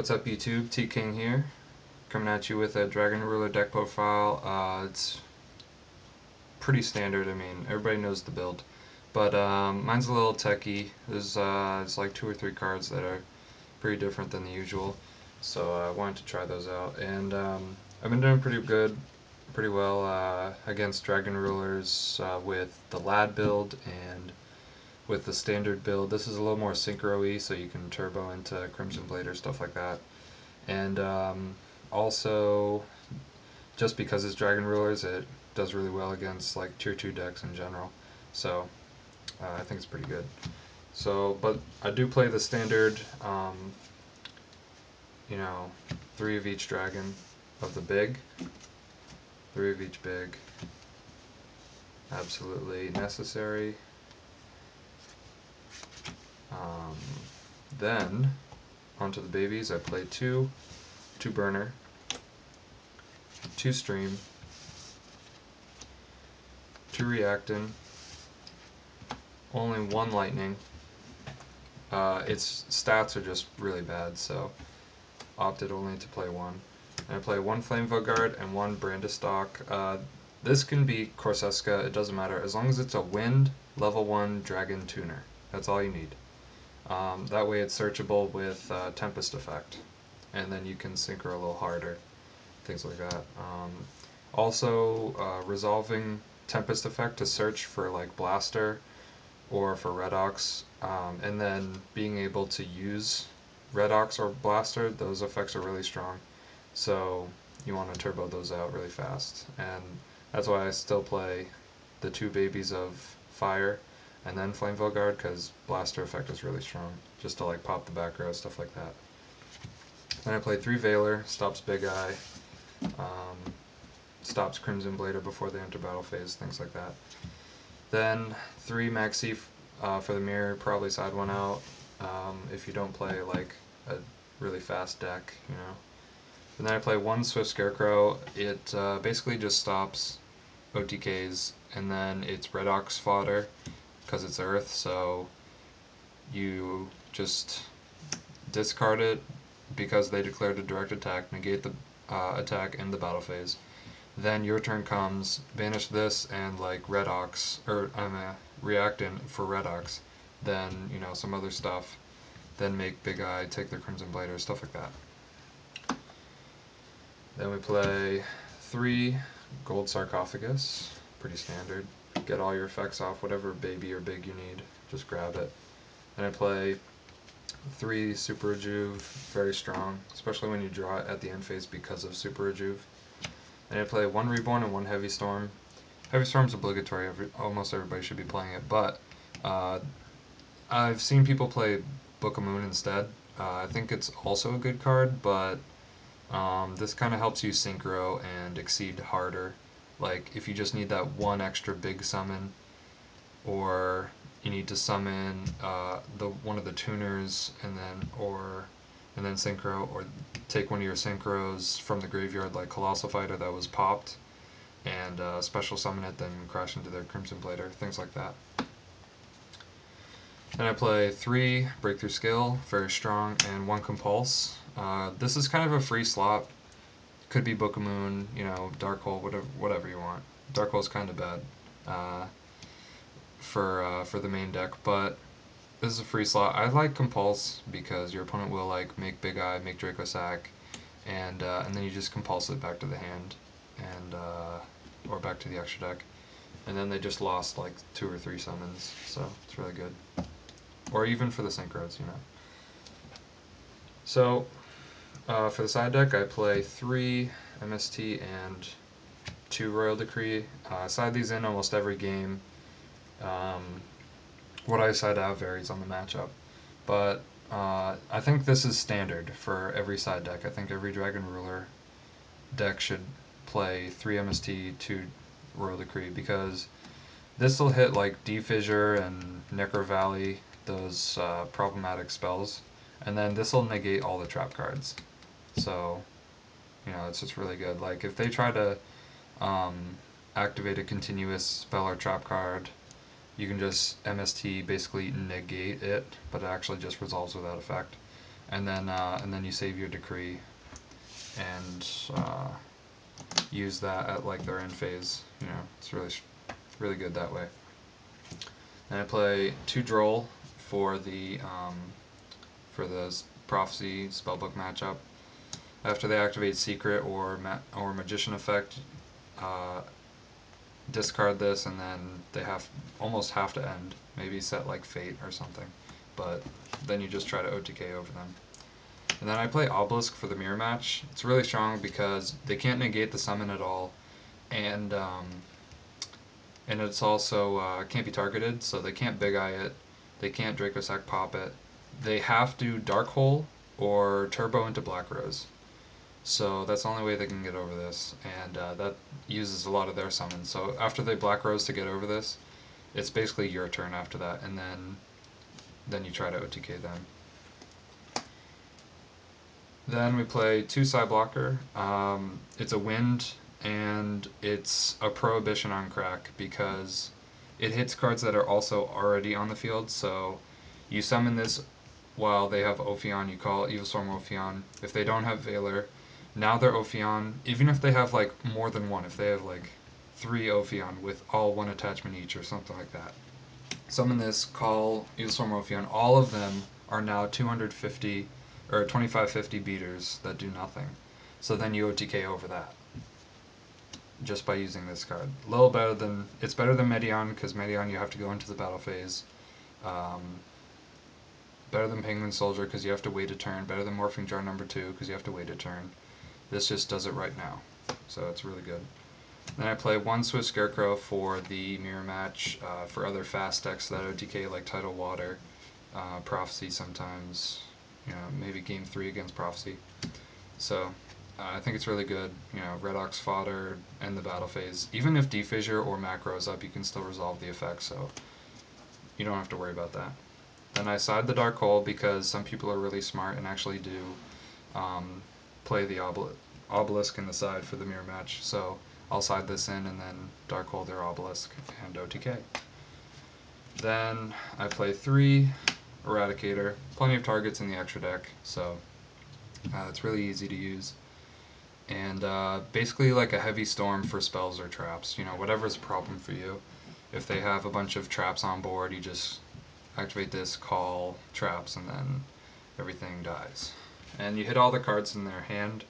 What's up YouTube, T-King here, coming at you with a Dragon Ruler deck profile. It's pretty standard, I mean, everybody knows the build, but mine's a little techy. There's like 2 or 3 cards that are pretty different than the usual, so I wanted to try those out, and I've been doing pretty well against Dragon Rulers with the Lad build and with the standard build. This is a little more synchro-y, so you can turbo into Crimson Blade or stuff like that. And also, just because it's Dragon Rulers, it does really well against like tier 2 decks in general. So I think it's pretty good. So, but I do play the standard, you know, 3 of each dragon of the big. 3 of each big. Absolutely necessary. Then, onto the babies, I play 2 burner, 2 stream, 2 reactan, only 1 lightning. Its stats are just really bad, so opted only to play 1. And I play 1 Flamvell Guard and 1 Brandistock. This can be Corsesca, it doesn't matter, as long as it's a wind, level 1 dragon tuner. That's all you need. That way it's searchable with Tempest effect, and then you can synchro a little harder, things like that. Also, resolving Tempest effect to search for like Blaster or for Redox, and then being able to use Redox or Blaster, those effects are really strong. So you want to turbo those out really fast, and that's why I still play the 2 babies of fire and then Flamvell Guard, because Blaster effect is really strong, just to like pop the back row, stuff like that. Then I play 3 Veiler, stops Big Eye, stops Crimson Blader before they enter battle phase, things like that. Then 3 Maxx for the mirror, probably side 1 out if you don't play like a really fast deck, you know. And then I play 1 Swift Scarecrow. It basically just stops OTKs, and then it's Redox fodder because it's Earth, so you just discard it because they declared a direct attack, negate the attack in the battle phase. Then your turn comes, banish this and like Redox, or Reactan for Redox, then, you know, some other stuff, then make Big Eye take their Crimson Blade or stuff like that. Then we play 3 Gold Sarcophagus, pretty standard. Get all your effects off, whatever baby or big you need, just grab it. Then I play 3 Super Rejuv, very strong, especially when you draw it at the end phase because of Super Rejuv. Then I play 1 Reborn and 1 Heavy Storm. Heavy Storm's obligatory, almost everybody should be playing it, but I've seen people play Book of Moon instead. I think it's also a good card, but this kind of helps you synchro and exceed harder. Like if you just need that 1 extra big summon, or you need to summon one of the tuners and then synchro, or take one of your synchros from the graveyard like Colossal FIghter that was popped, and special summon it, then crash into their Crimson Blader, things like that. Then I play 3 Breakthrough Skill, very strong, and 1 Compulse. This is kind of a free slot. Could be Book of Moon, you know, Dark Hole, whatever you want. Dark Hole's kind of bad for the main deck, but this is a free slot. I like Compulse because your opponent will like make Big Eye, make Dracossack, and then you just compulse it back to the hand, and or back to the extra deck, and then they just lost like 2 or 3 summons, so it's really good. Or even for the synchros, you know. So for the side deck, I play 3 MST and 2 Royal Decree. I side these in almost every game. What I side out varies on the matchup, but I think this is standard for every side deck. I think every Dragon Ruler deck should play 3 MST, 2 Royal Decree, because this will hit like D-Fissure and Necro Valley, those problematic spells, and then this will negate all the trap cards. So, you know, it's just really good. Like if they try to activate a continuous spell or trap card, you can just MST basically negate it, but it actually just resolves without effect. and then you save your decree and use that at like their end phase. You know, it's really good that way. And I play 2 Droll for the Prophecy spellbook matchup. After they activate Secret or Magician effect, discard this, and then they almost have to end. Maybe set like Fate or something, but then you just try to OTK over them. And then I play Obelisk for the mirror match. It's really strong because they can't negate the summon at all, and it's also can't be targeted, so they can't Big Eye it, they can't Dracossack pop it. They have to Dark Hole or Turbo into Black Rose. So that's the only way they can get over this, and that uses a lot of their summons. So after they Black Rose to get over this, it's basically your turn after that, and then you try to OTK them. Then we play 2 Psi-Blocker. It's a wind, and it's a prohibition on crack because it hits cards that are also already on the field. So you summon this while they have Ophion, you call evilswarm Ophion. If they don't have Valor, now they're Ophion, even if they have like more than one, if they have like 3 Ophion with all 1 attachment each or something like that. Summon this, call evilswarm Ophion. All of them are now 250 or 2550 beaters that do nothing. So then you OTK over that just by using this card. A little better than, it's better than Medion because Medion you have to go into the battle phase. Better than Penguin Soldier because you have to wait a turn. Better than Morphing Jar number 2 because you have to wait a turn. This just does it right now, so it's really good. Then I play 1 Swift Scarecrow for the mirror match for other fast decks that OTK like Tidal Water, Prophecy sometimes, you know, maybe Game 3 against Prophecy. So I think it's really good. You know, Redox fodder, end the battle phase. Even if Defissure or Macro's up, you can still resolve the effect, so you don't have to worry about that. Then I side the Dark Hole because some people are really smart and actually do play the Obelisk in the side for the mirror match. So I'll side this in and then Dark Hole their Obelisk and OTK. Then I play 3 Eradicator, plenty of targets in the extra deck, so it's really easy to use. And basically like a heavy storm for spells or traps, you know, whatever's a problem for you. If they have a bunch of traps on board, you just activate this, call traps, and then everything dies. And you hit all the cards in their hand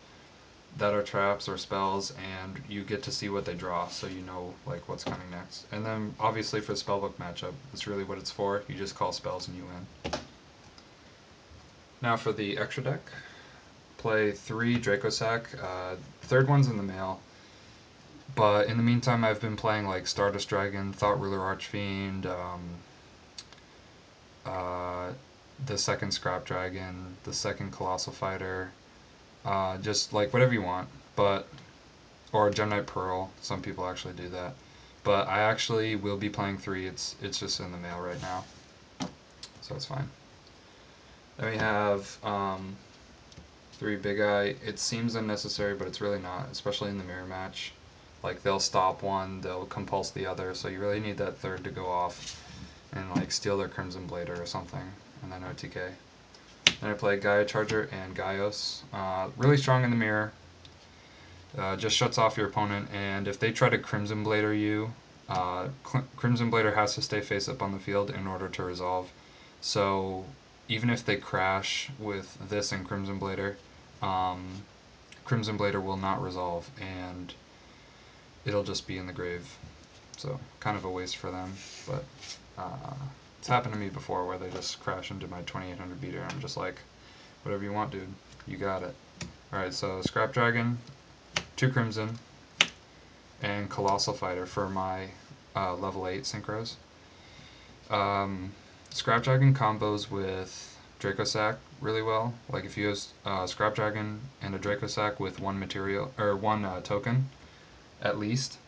that are traps or spells, and you get to see what they draw, so you know like what's coming next. And then obviously for the spellbook matchup, that's really what it's for. You just call spells and you win. Now for the extra deck, play 3 Dracossack. Third one's in the mail, but in the meantime I've been playing like Stardust Dragon, Thought Ruler Archfiend, the second Scrap Dragon, the second Colossal FIghter, just like whatever you want, but or Gemini Pearl. Some people actually do that, but I actually will be playing 3. It's just in the mail right now, so it's fine. Then we have 3 Big Eye. It seems unnecessary, but it's really not, especially in the mirror match. Like they'll stop one, they'll compulse the other, so you really need that third to go off and like steal their Crimson Blader or something, and then OTK. Then I play Gaia Charger and Gaios. Really strong in the mirror. Just shuts off your opponent, and if they try to Crimson Blader you, Crimson Blader has to stay face up on the field in order to resolve. So even if they crash with this and Crimson Blader, Crimson Blader will not resolve, and it'll just be in the grave. So kind of a waste for them, but it's happened to me before where they just crash into my 2800 beater, and I'm just like, whatever you want, dude, you got it. Alright, so Scrap Dragon, 2 Crimson, and Colossal FIghter for my level 8 synchros. Scrap Dragon combos with Dracossack really well. Like if you use Scrap Dragon and a Dracossack with 1 material or 1 token, at least,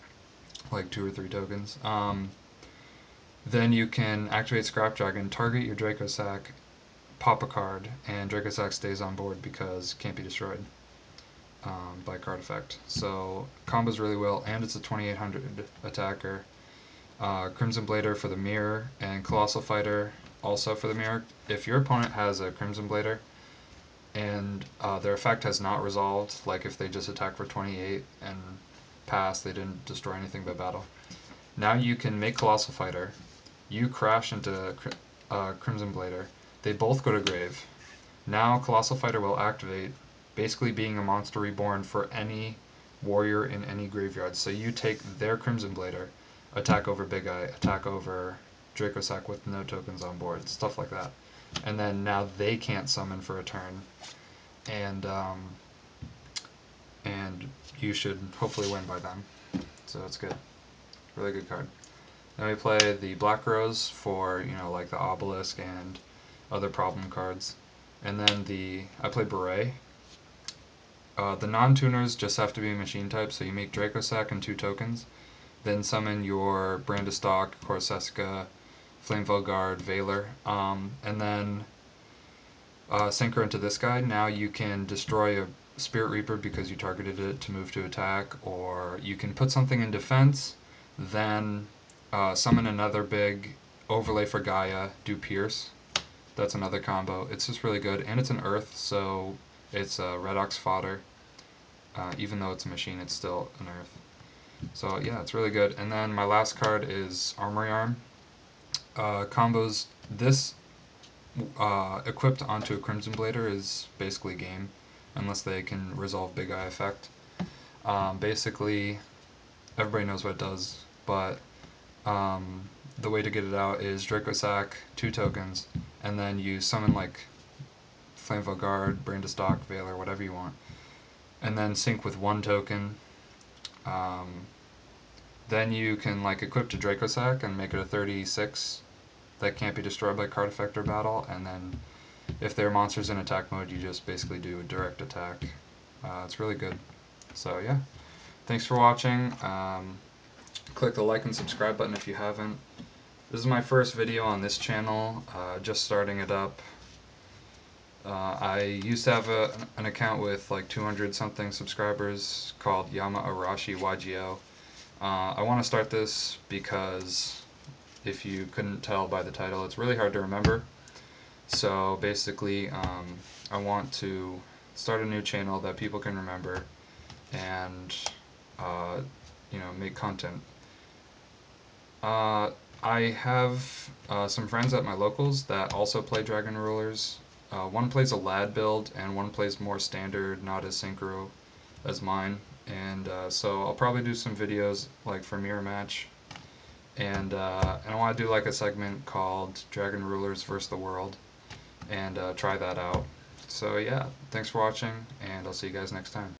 like 2 or 3 tokens, then you can activate Scrap Dragon, target your Dracossack, pop a card, and Dracossack stays on board because it can't be destroyed by card effect. So combos really well, and it's a 2800 attacker. Crimson Blader for the mirror, and Colossal FIghter also for the mirror. If your opponent has a Crimson Blader, and their effect has not resolved, like if they just attack for 28 and pass, they didn't destroy anything by battle. Now you can make Colossal Fighter, you crash into Crimson Blader, they both go to grave. Now Colossal Fighter will activate, basically being a Monster Reborn for any warrior in any graveyard. So you take their Crimson Blader, attack over Big Eye, attack over Dracossack with no tokens on board, stuff like that. And then now they can't summon for a turn, and you should hopefully win by then. So it's good, really good card. Then we play the Black Rose for, you know, like the Obelisk and other problem cards. And then I play Beret. The non-tuners just have to be machine type, so you make Dracossack and 2 tokens. Then summon your Brandistock, Corsesca, Flamvell Guard, Veiler, and then sync her into this guy. Now you can destroy a Spirit Reaper because you targeted it to move to attack, or you can put something in defense, then summon another big overlay for Gaia, do Pierce. That's another combo. It's just really good, and it's an Earth, so it's a Redox fodder. Even though it's a machine, it's still an Earth. So yeah, it's really good. And then my last card is Armory Arm. Combos this equipped onto a Crimson Blader is basically game, unless they can resolve Big Eye effect. Basically, everybody knows what it does, but the way to get it out is Dracossack, 2 tokens, and then you summon like Flamvell Guard, Brandistock, Veiler, whatever you want, and then sync with 1 token. Then you can like equip to Dracossack and make it a 36 that can't be destroyed by card effect or battle, and then if their monster's in attack mode, you just basically do a direct attack. It's really good. So yeah, thanks for watching. Click the like and subscribe button if you haven't. This is my first video on this channel, just starting it up. I used to have an account with like 200 something subscribers called Yama Arashi YGO. I want to start this because, if you couldn't tell by the title, it's really hard to remember. So basically, I want to start a new channel that people can remember and you know, make content. I have some friends at my locals that also play Dragon Rulers. One plays a lad build and one plays more standard, not as synchro as mine. And so I'll probably do some videos like for Mirror Match. And I want to do like a segment called Dragon Rulers vs. the World, and try that out. So yeah, thanks for watching, and I'll see you guys next time.